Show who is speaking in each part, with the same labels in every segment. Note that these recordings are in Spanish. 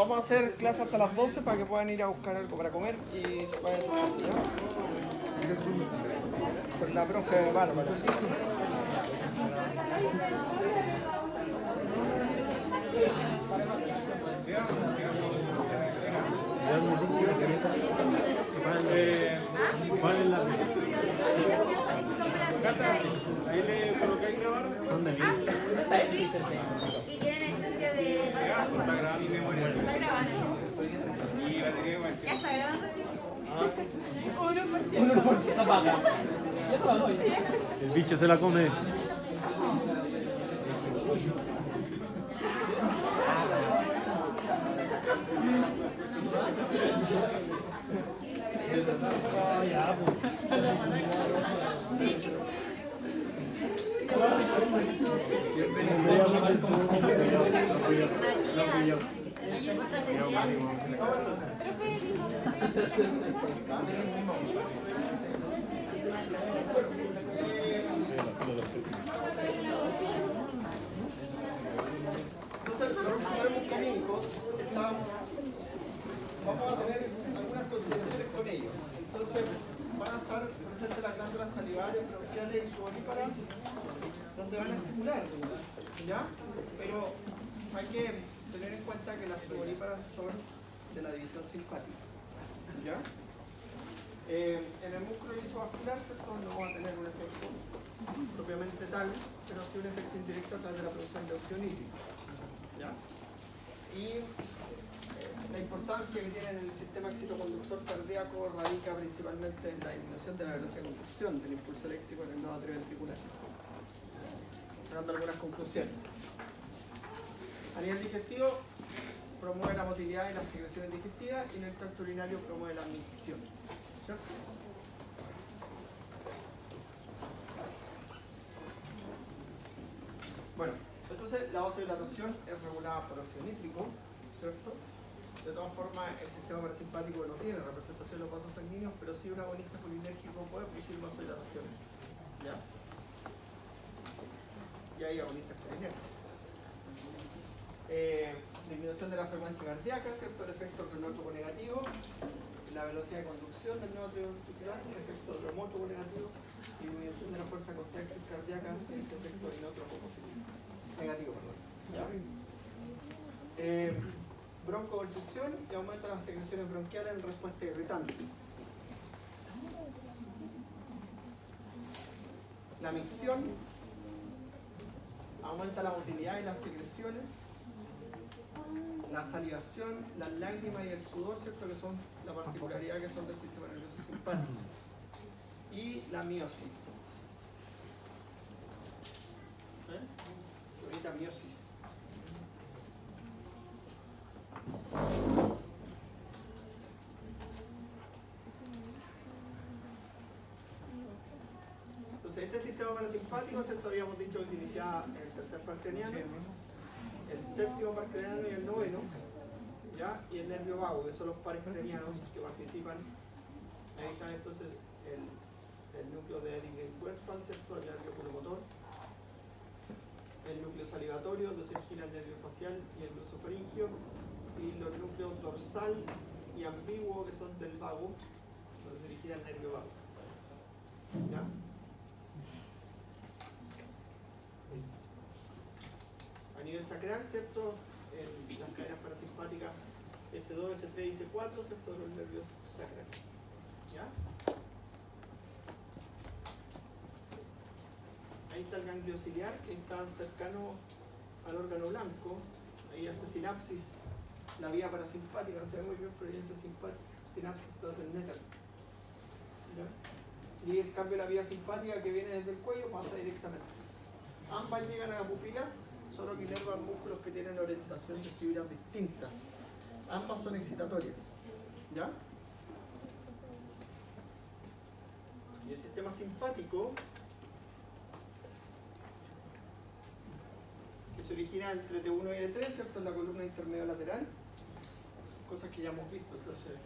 Speaker 1: vamos a hacer clase hasta las 12 para que puedan ir a buscar algo para comer y se vayan a su casa, ¿ya? Con la profe Bárbara.
Speaker 2: ¿Cuál es la ahí le colocáis grabar? ¿Dónde viene?
Speaker 3: Y tienen esencia de...
Speaker 2: Está grabando mi memoria.
Speaker 3: ¿Está grabando?
Speaker 2: Y batería igual.
Speaker 3: ¿Ya está grabando? Sí.
Speaker 2: El bicho se la come.
Speaker 1: Entonces, los recursos químicos vamos a tener algunas consideraciones con ellos. Entonces, van a estar presentes las glándulas salivarias, bronquiales y sudoríparas, donde van a estimular, ¿ya? Pero hay que tener en cuenta que las sudoríparas son de la división simpática, ¿ya? En el músculo lisovascular, ¿cierto? No va a tener un efecto propiamente tal, pero sí un efecto indirecto a través de la producción de óxido nítrico, ¿ya? Y la importancia que tiene en el sistema excitoconductor cardíaco radica principalmente en la disminución de la velocidad de conducción del impulso eléctrico en el nodo atrioventricular. Dando algunas conclusiones. A nivel digestivo, promueve la motilidad y las secreciones digestivas, y en el tracto urinario promueve la micción. ¿Cierto? Bueno, entonces la vasodilatación es regulada por óxido nítrico, ¿cierto? De todas formas, el sistema parasimpático no tiene representación de los vasos sanguíneos, pero sí un agonista colinérgico puede producir vasodilatación. ¿Ya? Y hay agonistas colinérgicos. Disminución de la frecuencia cardíaca, ¿cierto? El efecto renótropo negativo, la velocidad de conducción del nodo atrioventricular, el efecto remótropo negativo, y disminución de la fuerza contractil cardíaca, ese efecto inótropo positivo. Negativo, perdón. ¿Ya? Broncoconstricción y aumenta las secreciones bronquiales en respuesta irritante. La micción aumenta la motilidad y las secreciones. La salivación, las lágrimas y el sudor, ¿cierto? Que son la particularidad que son del sistema nervioso simpático. Y la miosis. Ahorita miosis. Entonces, este sistema parasimpático, ¿cierto? Habíamos dicho que se iniciaba en el tercer par craniano, el séptimo par craniano y el noveno, ¿ya? Y el nervio vago, que son los pares cranianos que participan. Ahí está entonces el núcleo de Eddington-Westphal, ¿cierto? El nervio pulomotor, el núcleo salivatorio, donde se origina el nervio facial y el glosofaringio, y los núcleos dorsal y ambiguo, que son del vago, donde se origina el nervio vago. ¿Ya? A nivel sacral, ¿cierto? Las cadenas parasimpáticas S2, S3 y S4, ¿cierto? Los nervios sacrales. ¿Ya? Ahí está el ganglio ciliar, que está cercano al órgano blanco. Ahí hace sinapsis la vía parasimpática, no se ve muy bien, pero ahí hace sinapsis del nétal. ¿Ya? Y en cambio la vía simpática que viene desde el cuello pasa directamente. Ambas llegan a la pupila, solo que inervan músculos que tienen orientación de fibras distintas. Ambas son excitatorias. ¿Ya? Y el sistema simpático, que se origina entre T1 y T3, ¿cierto? En la columna intermedio lateral. Cosas que ya hemos visto, entonces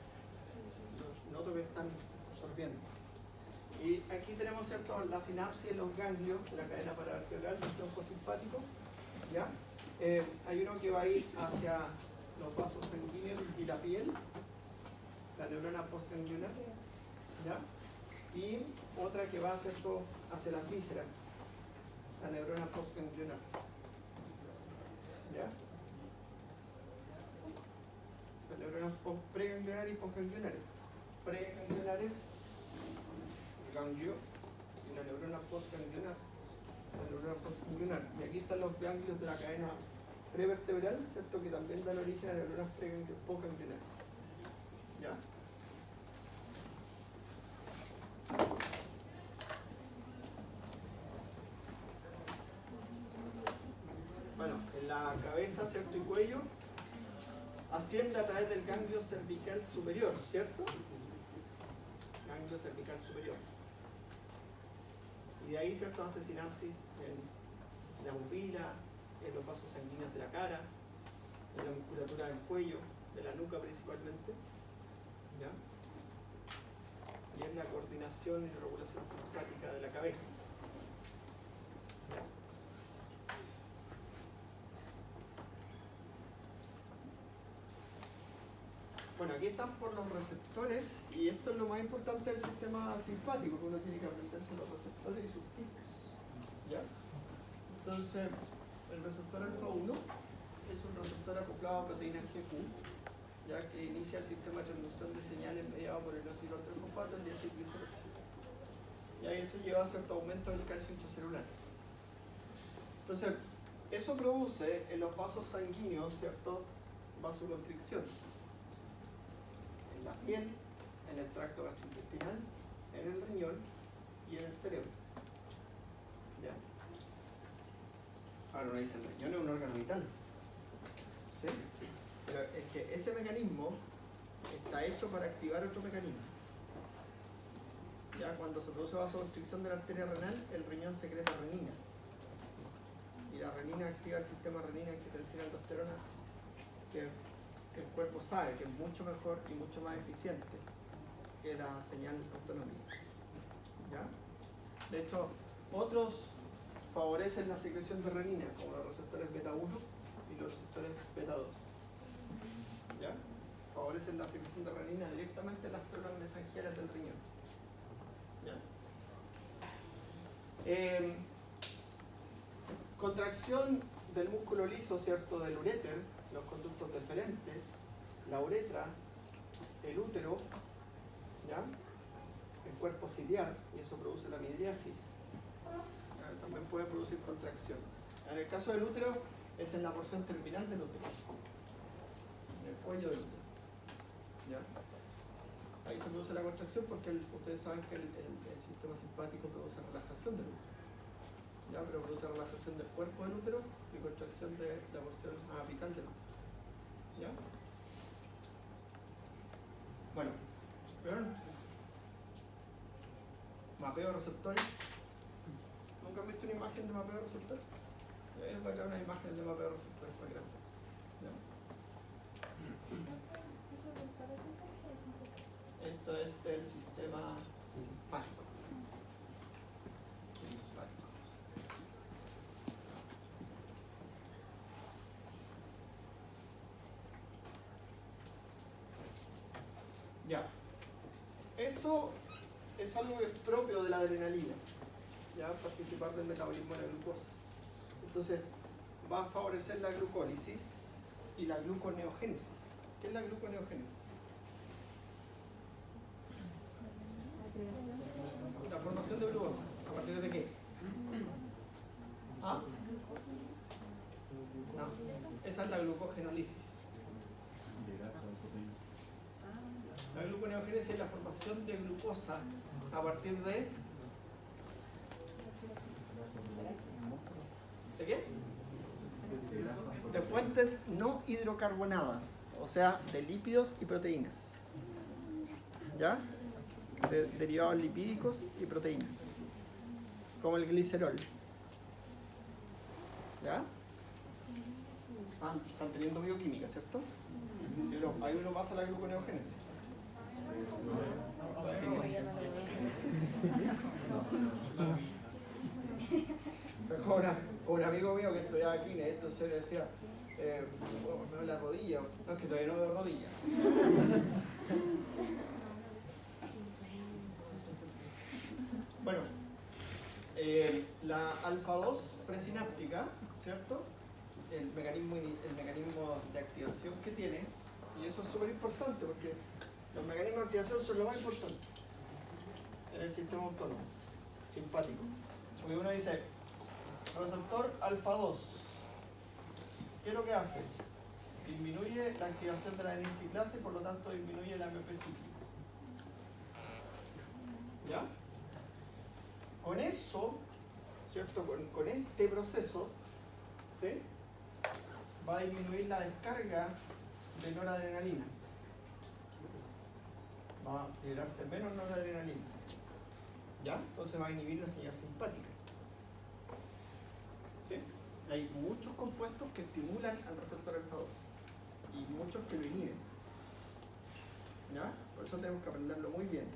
Speaker 1: noto que están absorbiendo. Y aquí tenemos, ¿cierto? La sinapsis en los ganglios de la cadena paravertebral del tronco simpático. ¿Ya? Hay uno que va a ir hacia los vasos sanguíneos la neurona postganglionar, ¿ya? Y otra que va, ¿cierto?, hacia las vísceras, la neurona postganglionar, ¿ya? Las neuronas preganglionares y postganglionares. Preganglionares, ganglio, y la neurona postganglionar, la neurona postganglionar. Y aquí están los ganglios de la cadena prevertebral, ¿cierto?, que también dan origen a neuronas postganglionares. ¿Ya? Bueno, en la cabeza, ¿cierto?, y cuello, asciende a través del ganglio cervical superior, ¿cierto? Ganglio cervical superior. Y de ahí, ¿cierto?, hace sinapsis en la pupila, en los vasos sanguíneos de la cara, en la musculatura del cuello, de la nuca principalmente, ¿ya? Y en la coordinación y regulación simpática de la cabeza. ¿Ya? Bueno, aquí están por los receptores, y esto es lo más importante del sistema simpático, que uno tiene que aprenderse los receptores y sus tipos. ¿Ya? Entonces, el receptor alfa 1 es un receptor acoplado a proteína GQ, ya que inicia el sistema de transducción de señales mediado por el óxido fosfato, el diacilglicerols. Y ahí eso lleva a cierto aumento del calcio intracelular. Entonces, eso produce en los vasos sanguíneos, ¿cierto?, vasoconstricción. En la piel, en el tracto gastrointestinal, en el riñón y en el cerebro. ¿Ya? Ahora uno dice, el riñón es un órgano vital. ¿Sí? Pero es que ese mecanismo está hecho para activar otro mecanismo. Ya cuando se produce vasoconstricción de la arteria renal, el riñón secreta renina. Y la renina activa el sistema renina-angiotensina-aldosterona, que el cuerpo sabe que es mucho mejor y mucho más eficiente que la señal autonómica. ¿Ya? De hecho, otros favorecen la secreción de renina, como los receptores beta 1 y los receptores beta 2. ¿Ya? Favorecen la secreción de renina directamente en las células mesangiales del riñón. ¿Ya? Contracción del músculo liso, ¿cierto?, del uréter, los conductos deferentes, la uretra, el útero, ¿ya?, el cuerpo ciliar, y eso produce la midriasis. También puede producir contracción. En el caso del útero, es en la porción terminal del útero, en el cuello del útero. ¿Ya? Ahí se produce la contracción porque ustedes saben que el sistema simpático produce relajación del útero. ¿Ya? Pero produce relajación del cuerpo del útero y contracción de la porción apical del útero. ¿Ya? Bueno, ¿vieron? Mapeo de receptores. ¿Nunca han visto una imagen de mapeo de receptores? Ahí les voy a traer una imagen de mapeo de receptores más grande. ¿Ya? Esto es del sistema simpático. Ya. Esto es algo que es propio de la adrenalina, ya, participar del metabolismo de la glucosa. Entonces, va a favorecer la glucólisis y la gluconeogénesis. ¿Qué es la gluconeogénesis? La formación de glucosa. ¿A partir de qué? ¿Ah? No, esa es la glucogenólisis. La gluconeogénesis es la formación de glucosa a partir de... ¿De qué? De fuentes no hidrocarbonadas, o sea, de lípidos y proteínas. ¿Ya? De derivados lipídicos y proteínas, como el glicerol. ¿Ya? Están teniendo bioquímica, ¿cierto? Pero ahí uno pasa la gluconeogénesis. Con un amigo mío que estudiaba aquí, entonces le decía, me duele la rodilla. No, es que todavía no veo rodilla. Bueno, la alfa 2 presináptica, ¿cierto? El mecanismo de activación que tiene, y eso es súper importante porque los mecanismos de activación son lo más importante en el sistema autónomo, simpático. Porque uno dice, receptor alfa 2, ¿qué es lo que hace? Disminuye la activación de la N-ciclasa y por lo tanto disminuye el AMP cíclico. ¿Ya? Con eso, ¿cierto? Con este proceso, ¿sí? Va a disminuir la descarga de noradrenalina. Va a liberarse menos noradrenalina. ¿Ya? Entonces va a inhibir la señal simpática. ¿Sí? Hay muchos compuestos que estimulan al receptor alfa 2 y muchos que lo inhiben. ¿Ya? Por eso tenemos que aprenderlo muy bien.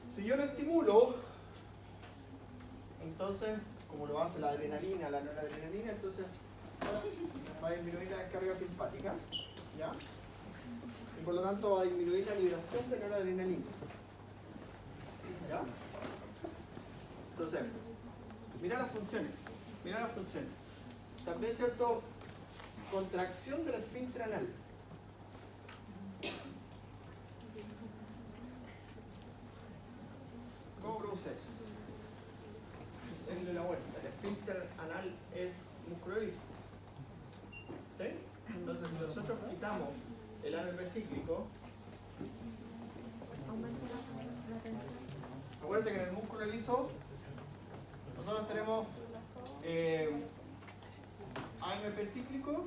Speaker 1: Si yo lo estimulo, entonces, como lo hace la adrenalina, la noradrenalina, entonces va a disminuir la descarga simpática, ¿ya? Y por lo tanto va a disminuir la liberación de noradrenalina, ¿ya? Entonces, mira las funciones, También, ¿cierto? Contracción del esfínter anal. ¿Cómo produce eso? Denle la vuelta. El esfínter anal es músculo liso. ¿Sí? Entonces, si nosotros quitamos el AMP cíclico, acuérdense que en el músculo liso nosotros tenemos AMP cíclico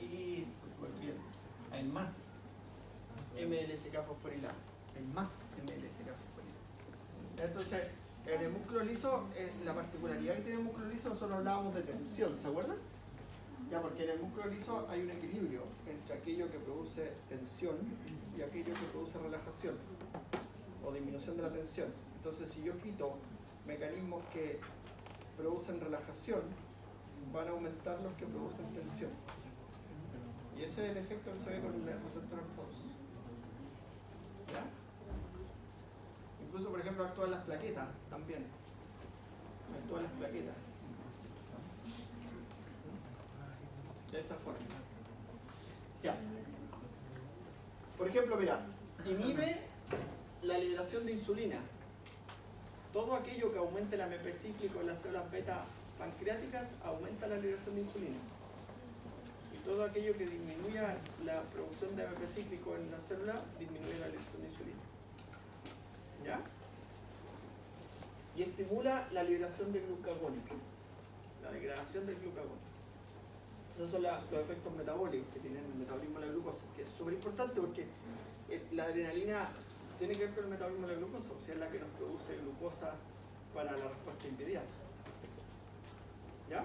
Speaker 1: y hay más MLSK fosforilado. Hay más MLSK fosforilado. Entonces, en el músculo liso, la particularidad que tiene el músculo liso, nosotros hablábamos de tensión, ¿se acuerdan? Ya, porque en el músculo liso hay un equilibrio entre aquello que produce tensión y aquello que produce relajación o disminución de la tensión. Entonces, si yo quito mecanismos que producen relajación, van a aumentar los que producen tensión. Y ese es el efecto que se ve con el receptor alfa 2. ¿Ya? Incluso, por ejemplo, actúan las plaquetas también. Actúan las plaquetas. De esa forma. Ya. Por ejemplo, mira, inhibe la liberación de insulina. Todo aquello que aumente el AMP cíclico en las células beta pancreáticas aumenta la liberación de insulina. Y todo aquello que disminuya la producción de AMP cíclico en la célula disminuye la liberación de insulina. ¿Ya? Y estimula la liberación de glucagónico, la degradación del glucagón. Esos son los efectos metabólicos que tienen el metabolismo de la glucosa, que es súper importante porque la adrenalina tiene que ver con el metabolismo de la glucosa, o sea, es la que nos produce glucosa para la respuesta inmediata. ¿Ya?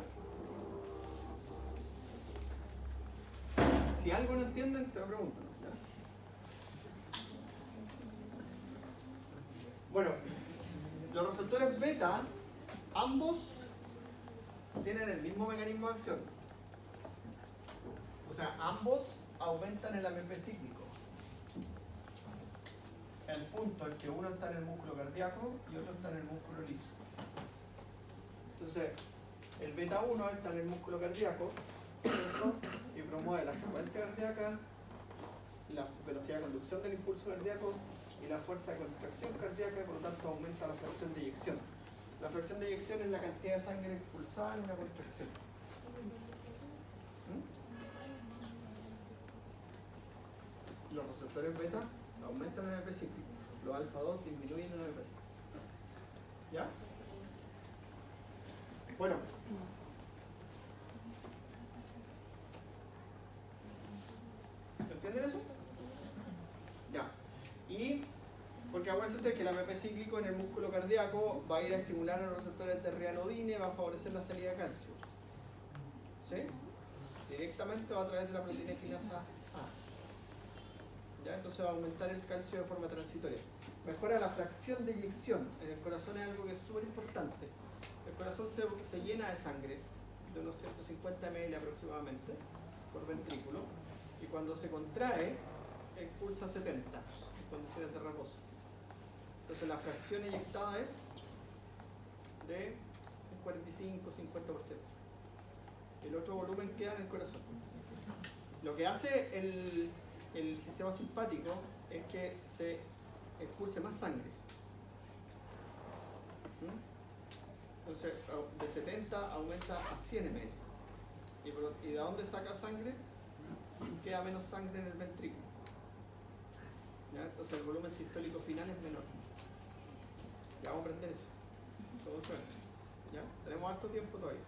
Speaker 1: Si algo no entienden, te preguntan. ¿Ya? Bueno, los receptores beta, ambos tienen el mismo mecanismo de acción. O sea, ambos aumentan el AMP cíclico. El punto es que uno está en el músculo cardíaco y otro está en el músculo liso. Entonces, el beta 1 está en el músculo cardíaco, ¿cierto? Y promueve la frecuencia cardíaca, la velocidad de conducción del impulso cardíaco y la fuerza de contracción cardíaca, y por lo tanto aumenta la fracción de eyección. La fracción de eyección es la cantidad de sangre expulsada en una contracción. Los receptores beta aumentan el AMP cíclico, los alfa 2 disminuyen el AMP cíclico. ¿Ya? Bueno. ¿Entienden eso? Ya. Y, porque acuérdense que el AMP cíclico en el músculo cardíaco va a ir a estimular a los receptores de reanodina y va a favorecer la salida de calcio. ¿Sí? Directamente va a través de la proteína quinasa A. ¿Ya? Entonces va a aumentar el calcio de forma transitoria. mejora la fracción de eyección. En el corazón es algo que es súper importante. El corazón se llena de sangre, de unos 150 ml aproximadamente, por ventrículo, y cuando se contrae, expulsa 70 en condiciones de reposo. Entonces la fracción eyectada es de un 45-50%. El otro volumen queda en el corazón. Lo que hace el sistema simpático es que se expulse más sangre. Entonces, de 70 aumenta a 100 ml. ¿Y de dónde saca sangre? Queda menos sangre en el ventrículo. ¿Ya? Entonces el volumen sistólico final es menor. Ya vamos a aprender eso. Todo suena. ¿Ya? Tenemos harto tiempo todavía.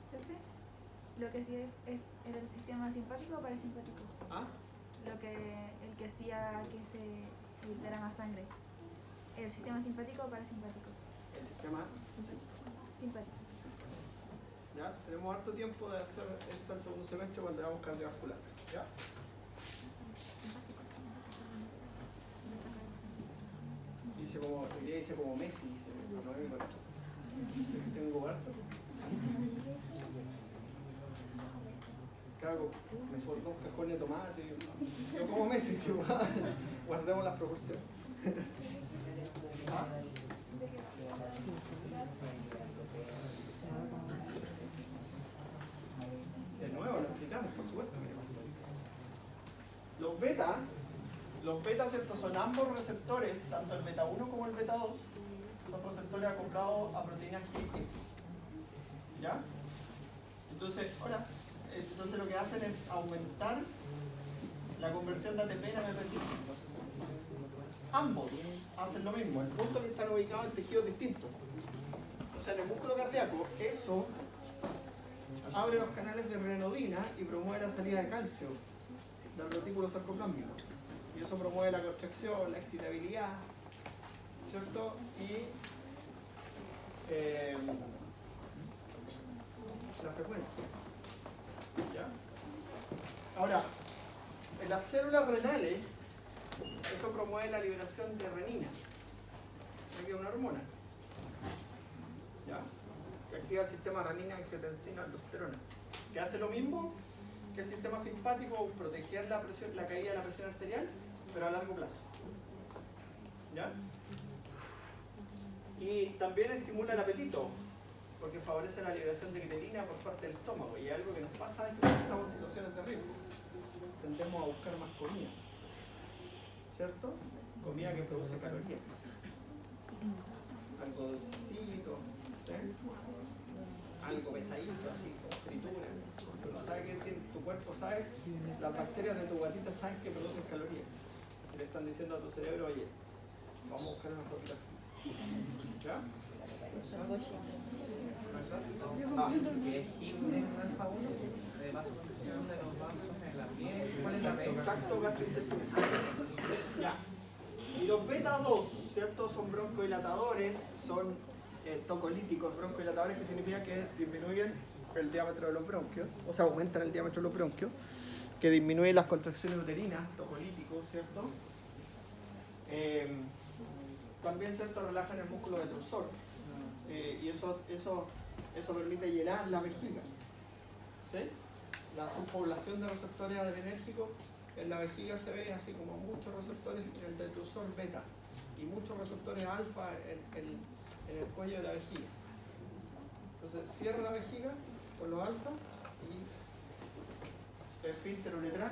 Speaker 3: Profe, lo que sí es el sistema simpático o parasimpático.
Speaker 1: ¿Ah?
Speaker 3: El que hacía que se filtrara más sangre. ¿El sistema simpático o parasimpático?
Speaker 1: El sistema
Speaker 3: Simpático.
Speaker 1: ¿Ya? Tenemos harto tiempo de hacer esto el segundo semestre cuando veamos cardiovascular. ¿Ya? Hoy día hice como Messi, tengo harto. Cago, me por 2 cajones de tomate. Yo como Messi, si guardemos las proporciones. ¿Ah? De nuevo lo explicamos, por supuesto. Los beta, ¿cierto? Son ambos receptores, tanto el beta 1 como el beta 2, son receptores acoplados a proteína GS. ¿Ya? Entonces, lo que hacen es aumentar la conversión de ATP en AMP5. Ambos hacen lo mismo, el punto es que están ubicados en tejidos distintos. O sea, en el músculo cardíaco, eso abre los canales de renodina y promueve la salida de calcio del retículo sarcoplásmico. Y eso promueve la contracción, la excitabilidad, ¿cierto? Y la frecuencia. ¿Ya? Ahora, en las células renales, eso promueve la liberación de renina, que es una hormona. ¿Ya? Se activa el sistema renina, angiotensina, aldosterona, que hace lo mismo que el sistema simpático, proteger la caída de la presión arterial, pero a largo plazo. ¿Ya? Y también estimula el apetito, porque favorece la liberación de grelina por parte del estómago, y es algo que nos pasa a veces cuando estamos en situaciones de riesgo. Tendemos a buscar más comida, ¿cierto? Comida que produce calorías. Algo dulcecito, ¿sí? Algo pesadito, así, como fritura. Pero sabe que tu cuerpo sabe, las bacterias de tu guatita saben que producen calorías. Y le están diciendo a tu cerebro, oye, vamos a buscar una poquita. ¿Ya?
Speaker 4: ¿Qué es Gim alfa 1? De vasoconstricción de los vasos en la piel. ¿Cuál es la regla?
Speaker 1: Tracto gastrointestinal. Ya. Y los beta 2, ¿cierto? Son broncodilatadores, son tocolíticos, broncodilatadores, que significa que disminuyen el diámetro de los bronquios, o sea, aumentan el diámetro de los bronquios, que disminuyen las contracciones uterinas, tocolíticos, ¿cierto? También, ¿cierto? Relajan el músculo detrusor, y eso permite llenar la vejiga, ¿sí? La subpoblación de receptores adrenérgicos en la vejiga se ve así como muchos receptores en el detrusor beta y muchos receptores alfa en el cuello de la vejiga. Entonces cierra la vejiga con los alfa y el esfínter uretral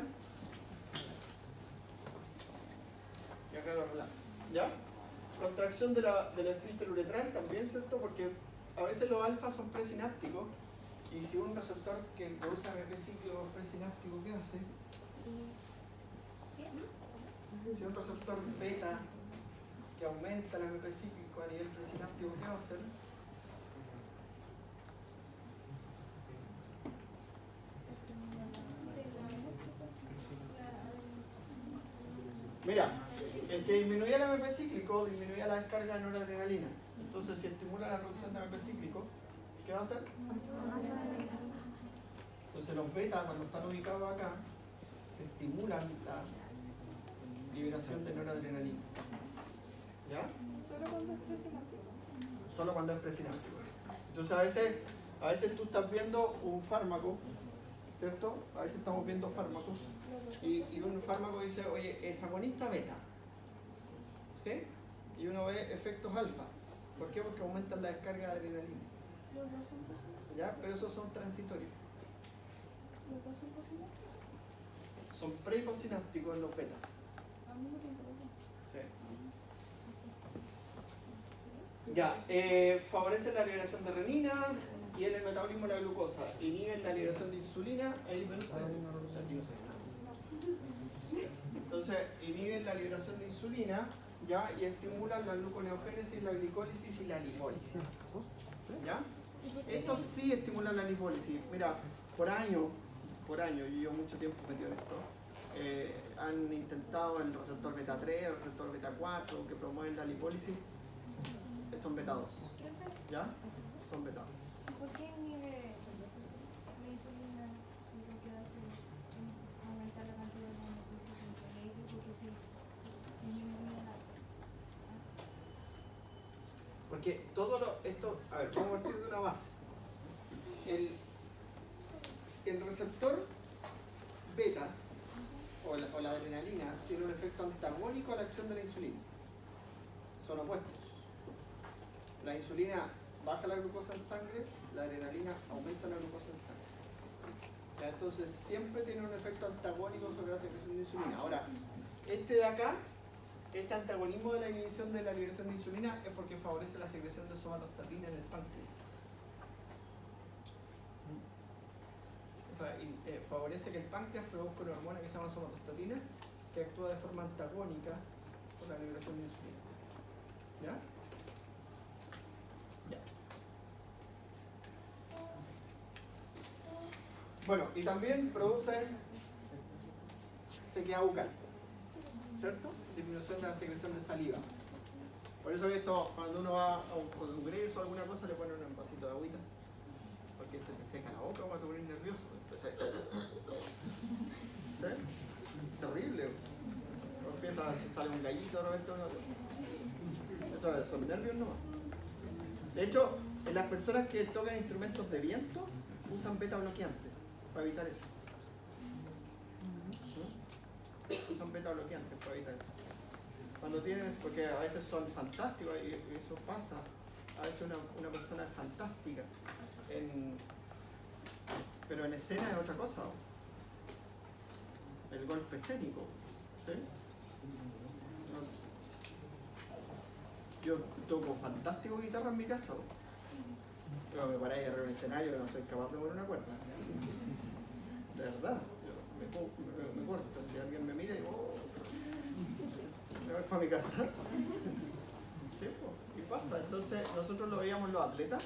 Speaker 1: y acá lo relaja. ¿Ya? Contracción del esfínter uretral también, ¿cierto? Porque a veces los alfa son presinápticos y si un receptor que produce AMP cíclico es presináptico, ¿qué hace? Si un receptor beta que aumenta el AMP cíclico a nivel presináptico, ¿qué va a hacer? Mira, el que disminuía el AMP cíclico disminuía la descarga de noradrenalina. Entonces, si estimula la producción de AMP cíclico, ¿qué va a hacer? Entonces, los beta, cuando están ubicados acá, estimulan la liberación de noradrenalina. ¿Ya?
Speaker 5: Solo cuando es presináptico.
Speaker 1: Solo cuando es presináptico. Entonces a veces tú estás viendo un fármaco, ¿cierto? A veces estamos viendo fármacos y un fármaco dice, oye, es agonista beta, ¿sí? Y uno ve efectos alfa. ¿Por qué? Porque aumentan la descarga de adrenalina.
Speaker 5: ¿Los dos son posibles?
Speaker 1: ¿Ya? Pero esos son transitorios.
Speaker 5: ¿Los dos son posibles?
Speaker 1: Son pre y postsinápticos en los beta.
Speaker 5: Al mismo tiempo, ¿no?
Speaker 1: Sí. Ya, favorece la liberación de renina y el metabolismo de la glucosa. Inhiben la liberación de insulina entonces inhiben la liberación de insulina, ¿ya? Y estimulan la gluconeogénesis, la glicólisis y la lipólisis. ¿Ya? Estos sí estimulan la lipólisis. Mira, por año, yo llevo mucho tiempo metido en esto, han intentado el receptor beta 3, el receptor beta 4, que promueven la lipólisis, son beta 2. ¿Ya? Son beta 2.
Speaker 3: ¿Por qué inhibe la insulina si lo que hace es aumentar la cantidad de glucósido? Porque si disminuye la...
Speaker 1: Porque esto, a ver, vamos a partir de una base. El receptor beta o la adrenalina tiene un efecto antagónico a la acción de la insulina. Son opuestos. La insulina baja la glucosa en sangre, la adrenalina aumenta la glucosa en sangre. ¿Ya? Entonces siempre tiene un efecto antagónico sobre la secreción de insulina. Ahora, este de acá, este antagonismo de la inhibición de la liberación de insulina es porque favorece la secreción de somatostatina en el páncreas. O sea, favorece que el páncreas produzca una hormona que se llama somatostatina, que actúa de forma antagónica con la liberación de insulina. ¿Ya? Ya. Bueno, y también produce sequedad bucal, ¿cierto? Disminución de la secreción de saliva. Por eso esto, cuando uno va a un congreso o alguna cosa, le ponen un vasito de agüita, porque se te seca la boca cuando te pones nervioso. Entonces, ¿sí? Terrible. Empieza, se sale un gallito de repente. Eso son nervios nomás. De hecho, en las personas que tocan instrumentos de viento, usan beta bloqueantes para evitar eso. Usan beta bloqueantes para evitar eso. Cuando tienes, porque a veces son fantásticos, y eso pasa, a veces una persona es fantástica, pero en escena es otra cosa. El golpe escénico. ¿Sí? Yo toco fantástico guitarra en mi casa, pero me paré arriba en un escenario que no soy capaz de mover una cuerda. De verdad, yo me corto. Si alguien me mira y digo, me voy para mi casa. Sí, y pasa. Entonces, nosotros lo veíamos los atletas.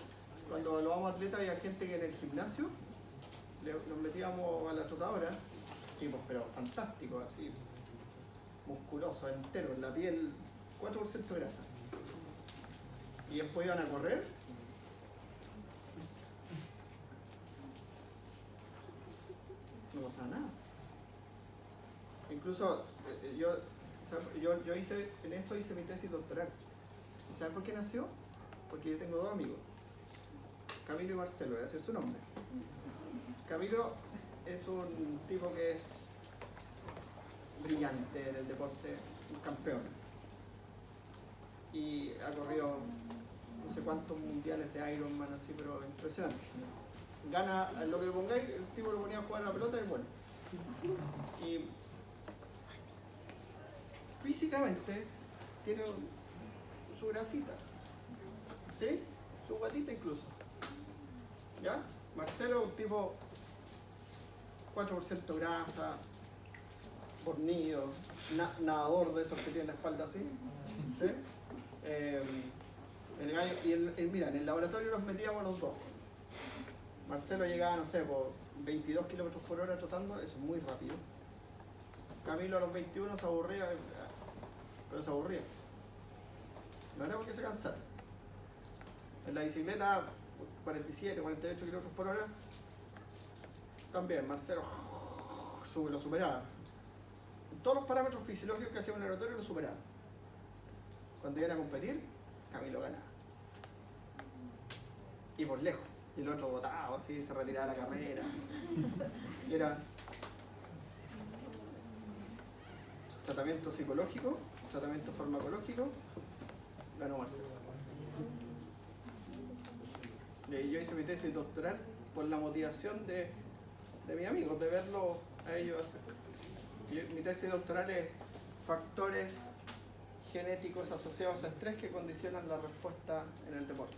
Speaker 1: Cuando evaluábamos atletas, había gente que en el gimnasio nos metíamos a la trotadora, tipos, pero fantásticos, así, musculosos, enteros, la piel 4% de grasa. Y después iban a correr. No pasaba nada. Incluso yo hice, en eso hice mi tesis doctoral. ¿Y saben por qué nació? Porque yo tengo dos amigos, Camilo y Marcelo, ese es su nombre. Camilo es un tipo que es brillante en el deporte, un campeón. Y ha corrido no sé cuántos mundiales de Ironman así, pero impresionante. Gana lo que le pongáis, el tipo lo ponía a jugar a la pelota y bueno. Y físicamente tiene su grasita, ¿sí? Su guatita incluso. ¿Ya? Marcelo, un tipo 4% grasa, fornido, nadador de esos que tienen la espalda así. ¿Sí? Mira, en el laboratorio los metíamos los dos. Marcelo llegaba, no sé, por 22 kilómetros por hora trotando, eso es muy rápido. Camilo a los 21 se aburría, pero se aburría. No era porque se cansara. En la bicicleta, 47, 48 kilómetros por hora, también Marcelo lo superaba. En todos los parámetros fisiológicos que hacía un laboratorio lo superaba. Cuando iban a competir, Camilo ganaba. Y por lejos. Y el otro botado, así, se retiraba de la carrera. Y era tratamiento psicológico, tratamiento farmacológico, ganó Marcelo. Y yo hice mi tesis doctoral por la motivación de mis amigos, de verlo a ellos hacer. Mi tesis doctoral es factores genéticos asociados a estrés que condicionan la respuesta en el deporte.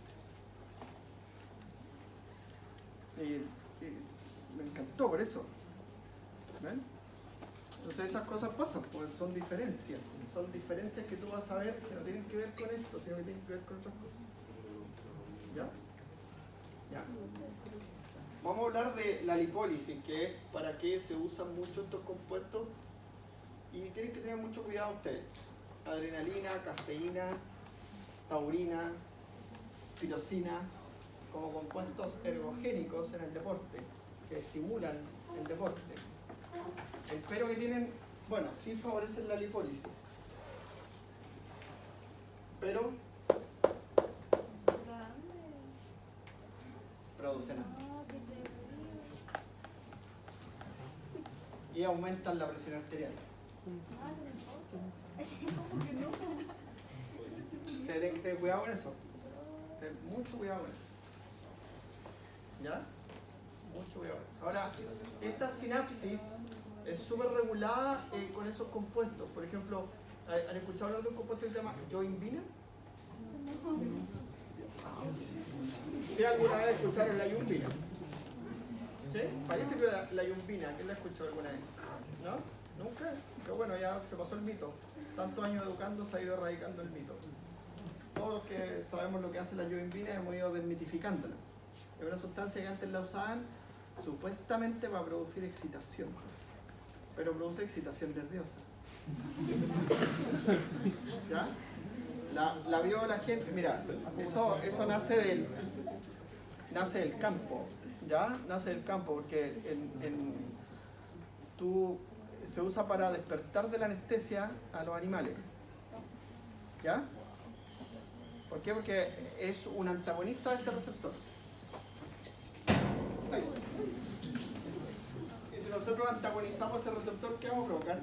Speaker 1: Y me encantó por eso. ¿Ven? Entonces esas cosas pasan, porque son diferencias que tú vas a ver que no tienen que ver con esto, sino que tienen que ver con otras cosas. ¿Ya? Ya. Vamos a hablar de la lipólisis, que es para qué se usan mucho estos compuestos, y tienen que tener mucho cuidado ustedes. Adrenalina, cafeína, taurina, tirosina, como compuestos ergogénicos en el deporte, que estimulan el deporte. El pero que tienen, bueno, sí favorecen la lipólisis, pero
Speaker 3: Da hambre.
Speaker 1: producen hambre
Speaker 3: No, qué terrible.
Speaker 1: y aumentan la presión arterial.
Speaker 3: Ah, se me importa.
Speaker 1: O sea, tienen que tener cuidado con eso. Tener mucho cuidado con eso. ¿Ya? Mucho cuidado con eso. Ahora, esta sinapsis es súper regulada con esos compuestos. Por ejemplo, ¿han escuchado hablar de un compuesto que se llama yoimbina? ¿Sí alguna vez escucharon la yoimbina? ¿Sí? Parece que la yoimbina, ¿quién la escuchó alguna vez? ¿No? ¿Nunca? Pero bueno, ya se pasó el mito. Tantos años educando se ha ido erradicando el mito. Todos los que sabemos lo que hace la yoimbina hemos ido desmitificándola. Es una sustancia que antes la usaban supuestamente para producir excitación, pero produce excitación nerviosa. ¿Ya? La vio la gente, mira, eso nace del campo, ¿ya? Nace del campo porque se usa para despertar de la anestesia a los animales, ¿ya? ¿Por qué? Porque es un antagonista de este receptor. Ahí. Y si nosotros antagonizamos ese receptor, ¿qué vamos a provocar?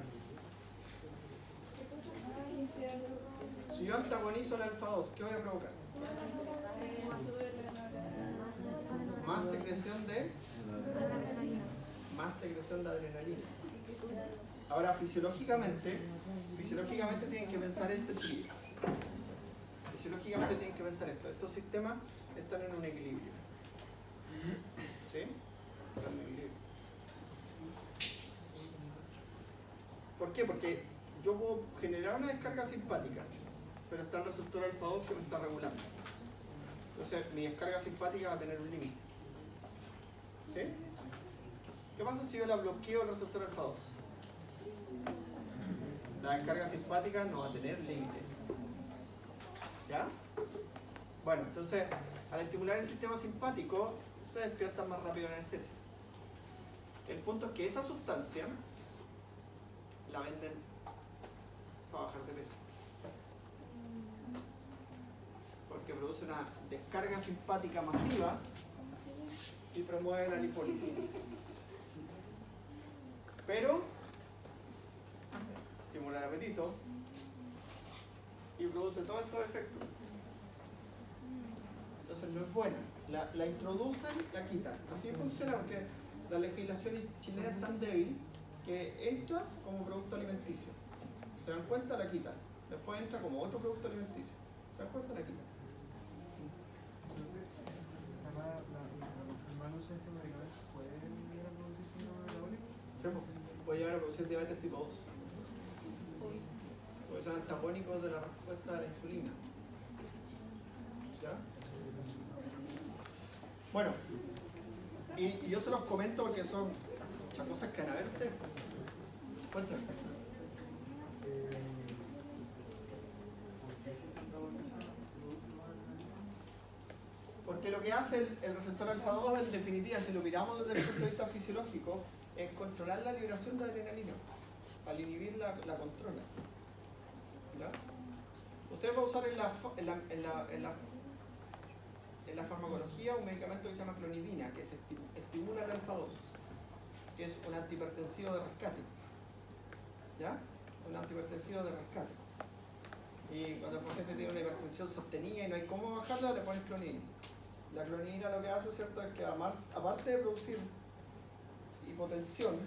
Speaker 1: Si yo antagonizo el alfa-2, ¿qué voy a provocar? Más secreción de adrenalina. Ahora, fisiológicamente tienen que pensar esto, chiquillos. Fisiológicamente tienen que pensar esto. Estos sistemas están en un equilibrio. ¿Sí? Están en un equilibrio. ¿Por qué? Porque yo puedo generar una descarga simpática, pero está el receptor alfa-2 que me está regulando. Entonces, mi descarga simpática va a tener un límite. ¿Sí? ¿Qué pasa si yo la bloqueo el receptor alfa-2? La descarga simpática no va a tener límite. ¿Ya? Bueno, entonces, al estimular el sistema simpático, se despierta más rápido la anestesia. El punto es que esa sustancia la venden para bajar de peso. Porque produce una descarga simpática masiva y promueve la lipólisis. Pero estimula el apetito y produce todos estos efectos. Entonces no es buena. La introducen, la quitan. Así funciona porque la legislación chilena es tan débil que entra como producto alimenticio. ¿Se dan cuenta? La quitan. Después entra como otro producto alimenticio. ¿Se dan cuenta? La quitan. Sí, puede llegar a producir diabetes tipo 2. Porque son antagónicos de la respuesta a la insulina. ¿Ya? Bueno, y yo se los comento porque son muchas cosas que van a ver ustedes. Cuéntame. Porque lo que hace el receptor alfa-2, en definitiva, si lo miramos desde el punto de vista fisiológico, es controlar la liberación de adrenalina. Al inhibir la controla. ¿Ya? usted va a usar en la farmacología un medicamento que se llama clonidina, que estimula el alfa 2, que es un antihipertensivo de rescate. ¿Ya? Un antihipertensivo de rescate. Y cuando el paciente tiene una hipertensión sostenida y no hay cómo bajarla, le pones clonidina. La clonidina lo que hace, ¿cierto?, es que aparte de producir hipotensión,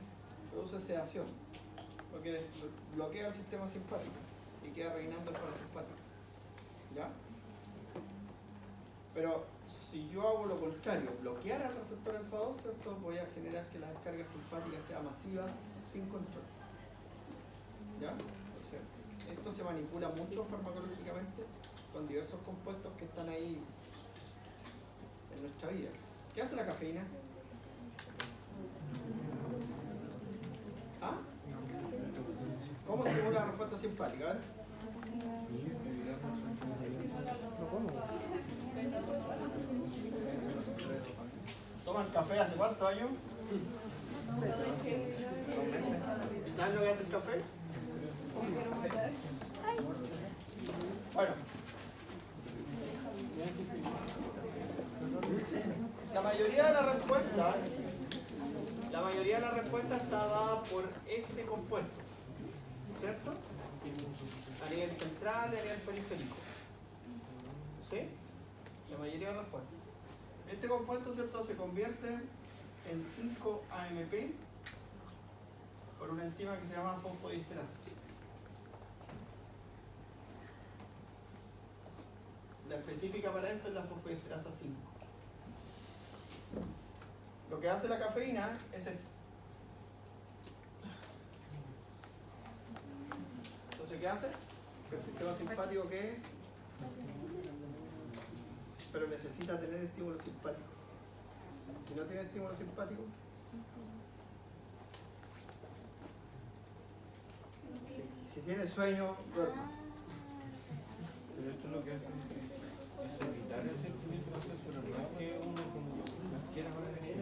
Speaker 1: produce sedación, porque bloquea el sistema simpático y queda reinando el parasimpático. ¿Ya? Pero si yo hago lo contrario, bloquear el receptor alfa 2, ¿cierto?, voy a generar que la descarga simpática sea masiva sin control. ¿Ya? Entonces, esto se manipula mucho farmacológicamente con diversos compuestos que están ahí en nuestra vida. ¿Qué hace la cafeína? ¿Ah? ¿Cómo estimula la respuesta simpática? A ver. ¿Toman café hace cuántos años? 2 meses. ¿Y saben lo que hace el café? Bueno. La mayoría de la respuesta está dada por este compuesto, ¿cierto? A nivel central y a nivel periférico. ¿Sí? La mayoría de la respuesta. Este compuesto, ¿cierto?, se convierte en 5-AMP por una enzima que se llama fosfodiesterasa. La específica para esto es la fosfodiesterasa 5. Lo que hace la cafeína es esto. Entonces, ¿qué hace? El sistema simpático que pero necesita tener estímulo simpático. Si no tiene estímulo simpático, si tiene sueño, duerme.
Speaker 2: Pero esto lo que hace es evitar el sentimiento de hacer, pero no es que uno como quiera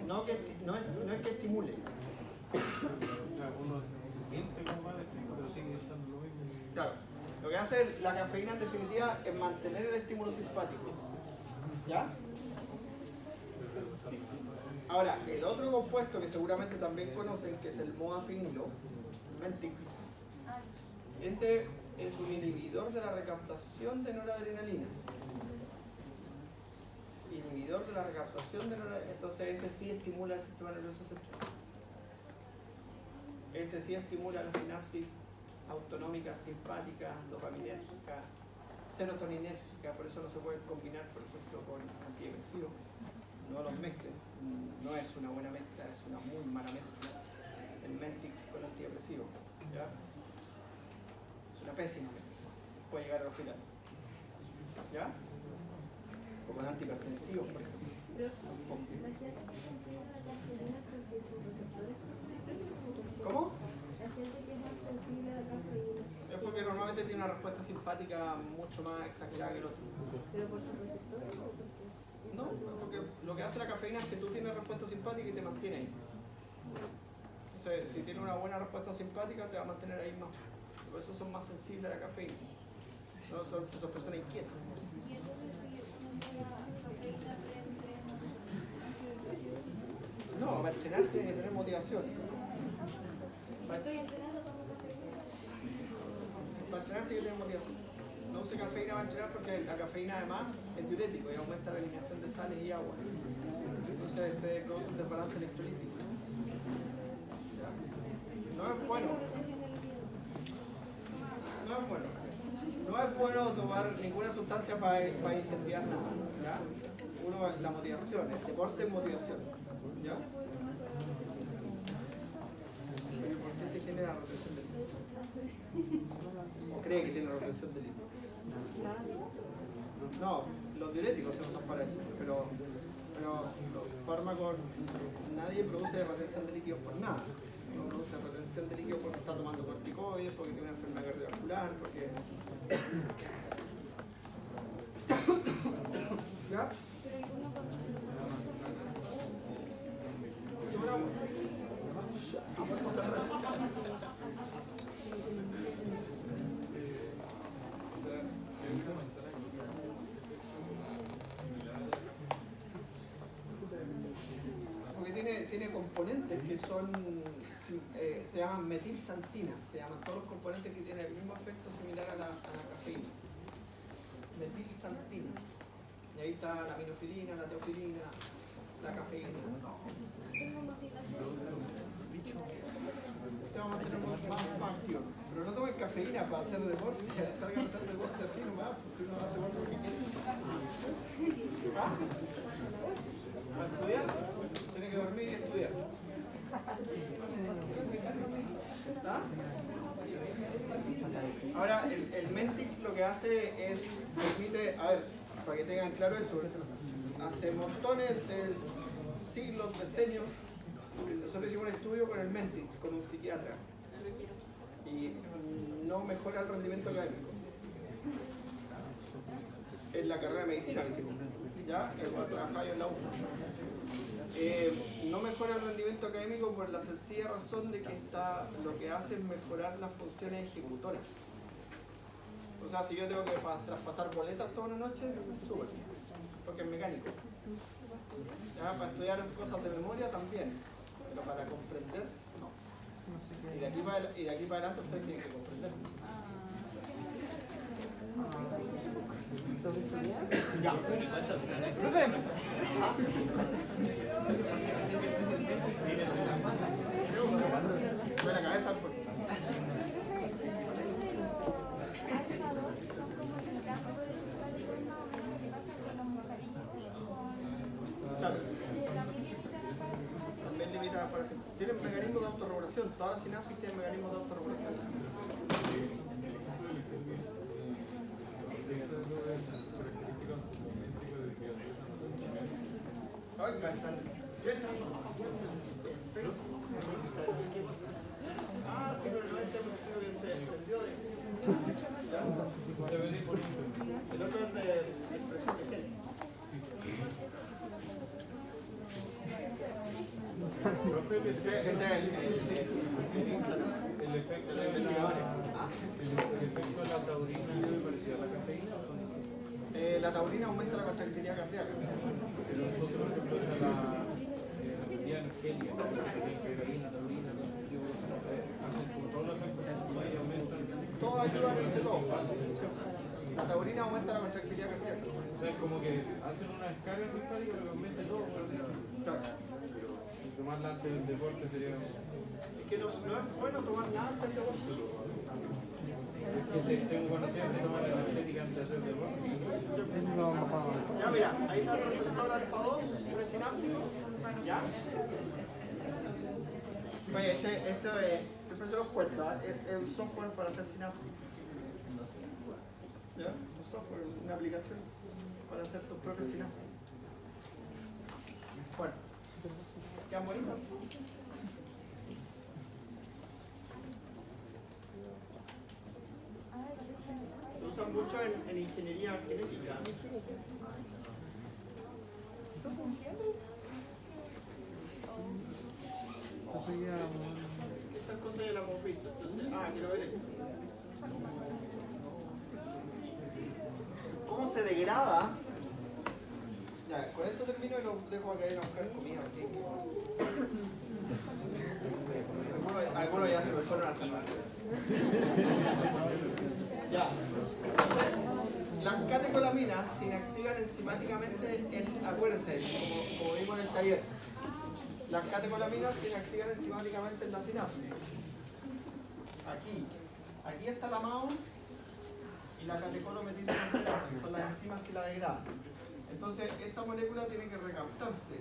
Speaker 1: No es que estimule.
Speaker 2: o sea, uno se siente como más pero sigue estando lo mismo.
Speaker 1: Claro, lo que hace la cafeína en definitiva es mantener el estímulo simpático. ¿Ya? Ahora, el otro compuesto que seguramente también conocen, que es el modafinilo, Mentix, ese es un inhibidor de la recaptación de noradrenalina. Inhibidor de la recaptación de noradrenalina, entonces ese sí estimula el sistema nervioso central. Ese sí estimula la sinapsis autonómica, simpática, dopaminérgica, serotoninérgica, por eso no se pueden combinar, por ejemplo, con antidepresivos. No los mezclen, no es una buena mezcla, es una muy mala mezcla el Mentix con antidepresivo. ¿Ya? Es una pésima mezcla, puede llegar al hospital. ¿Ya? O con antihipertensivos, por ejemplo. ¿Cómo? Es porque normalmente tiene una respuesta simpática mucho más exagerada que el otro.
Speaker 5: ¿Pero por su receptor o por qué?
Speaker 1: No, porque lo que hace la cafeína es que tú tienes respuesta simpática y te mantiene ahí. Entonces, si tienes una buena respuesta simpática, te va a mantener ahí más. Por eso son más sensibles a la cafeína. No, son personas inquietas.
Speaker 3: Y entonces si uno toma cafeína frente
Speaker 1: No, para entrenar tienes que tener motivación.
Speaker 3: si estoy entrenando tomo cafeína.
Speaker 1: Para entrenar tienes que tener motivación. No use cafeína para entrenar porque la cafeína además es diurético y aumenta la eliminación de sales y agua. Entonces te produce un desbalance electrolítico. ¿Ya? No es bueno. No es bueno. No es bueno tomar ninguna sustancia para incendiar nada. ¿Ya? Uno, la motivación, el deporte es motivación. ¿Ya? ¿Pero por qué se genera retención de líquido? ¿O cree que tiene retención de líquido? No, los diuréticos se usan para eso, pero los fármacos, nadie produce retención de líquidos por nada. No produce retención de líquidos porque está tomando corticoides, porque tiene una enfermedad cardiovascular, porque... ¿Ya? tiene componentes que son, se llaman metilsantinas, se llaman todos los componentes que tienen el mismo efecto similar a la cafeína. Metilsantinas. Y ahí está la aminofilina, la teofilina, la cafeína. Este vamos a tener más activo. Pero no tomen cafeína para hacer deporte, salgan a hacer deporte así nomás, pues si uno hace lo que quiere. ¿Ah? ¿Para estudiar? Tiene que dormir y estudiar. ¿Ah? Ahora, el Mentix lo que hace es, permite, a ver, para que tengan claro esto, hace montones de siglos, decenios, nosotros hicimos un estudio con el Mentix, con un psiquiatra, y no mejora el rendimiento académico. En la carrera de medicina que hicimos, ¿ya? Que voy a trabajar yo en la U. No mejora el rendimiento académico por la sencilla razón de que lo que hace es mejorar las funciones ejecutoras. O sea, si yo tengo que traspasar boletas toda una noche, súper, porque es mecánico. ¿Ya? Para estudiar cosas de memoria también, pero para comprender, no. Y de aquí para adelante ustedes tienen que comprender. Ya. Fue la cabeza por... Claro. También limitadas para siempre. Tienen mecanismos de autorregulación. Todas las sinapsis tienen mecanismos de autorregulación. Oiga, están... ¿Qué están? Ah, sí, pero no ese motivo que se entendió de... El otro es de expresión de género. Ese es el
Speaker 2: efecto de la taurina es parecido a la cafeína.
Speaker 1: La taurina aumenta la contractilidad cardíaca.
Speaker 2: Pero nosotros, por ejemplo, la teoría Argelia, la cocaína, taurina, hacen como todos los efectos y aumentan.
Speaker 1: Todos ayudan entre todos. La taurina aumenta la contractilidad cardíaca.
Speaker 2: O sea, es como que hacen una descarga simpática que aumenta todo.
Speaker 1: Claro.
Speaker 2: Y tomarla antes del deporte sería...
Speaker 1: Es que no es bueno tomar nada antes del deporte.
Speaker 2: Es que tengo conocimiento de tomar la energética antes de hacer deporte.
Speaker 1: Ya mira, ahí está el receptor alfa 2, presináptico. ¿Ya? Oye, esto es, siempre se los cuento, es un software para hacer sinapsis. ¿Ya? Un software, una aplicación para hacer tus propias sinapsis. Bueno, ¿quedan bonitas? Se usan mucho en ingeniería genética. Estas cosas ya las hemos visto, entonces, quiero ver esto. ¿Cómo se degrada? Ya, con esto termino y lo dejo a caer a buscar comida. Algunos ya se me fueron a salvar. Ya. Las catecolaminas se inactivan enzimáticamente acuérdense, como vimos en el taller. Las catecolaminas se inactivan enzimáticamente en la sinapsis. Aquí está la MAO y la catecolometiltransferasa, que son las enzimas que la degradan. Entonces, esta molécula tiene que recaptarse.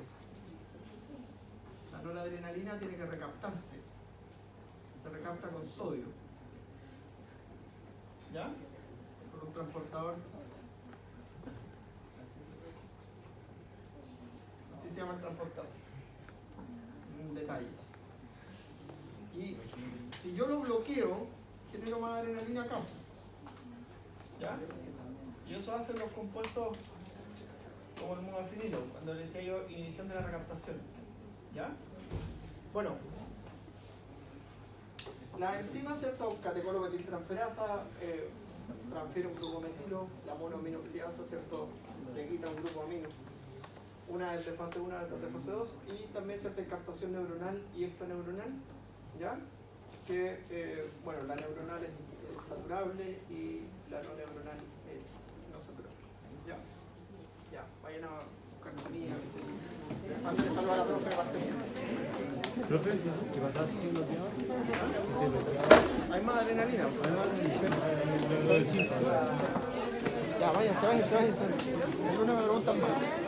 Speaker 1: La noradrenalina tiene que recaptarse. Se recapta con sodio. ¿Ya? Por un transportador. Así se llama el transportador. Un detalle. Y si yo lo bloqueo, genero más adrenalina acá. ¿Ya? Y eso hacen los compuestos como el modafinilo, cuando le decía yo inhibición de la recaptación. ¿Ya? Bueno. La enzima, ¿cierto? Catecolometiltransferasa transfiere un grupo metilo, la monoaminoxidasa, ¿cierto? Le quita un grupo amino. Una es de fase 1, otra de fase 2, y también se hace captación neuronal y extraneuronal, ¿ya? Que, bueno, la neuronal es saturable y la no neuronal es no saturable, ¿ya? Ya, vayan a buscar comida, antes de saludar a la profe de parte mía.
Speaker 2: Profe, ¿qué pasa si lo tengo?
Speaker 1: Hay más adrenalina. Ya, váyanse. Alguna me preguntan más.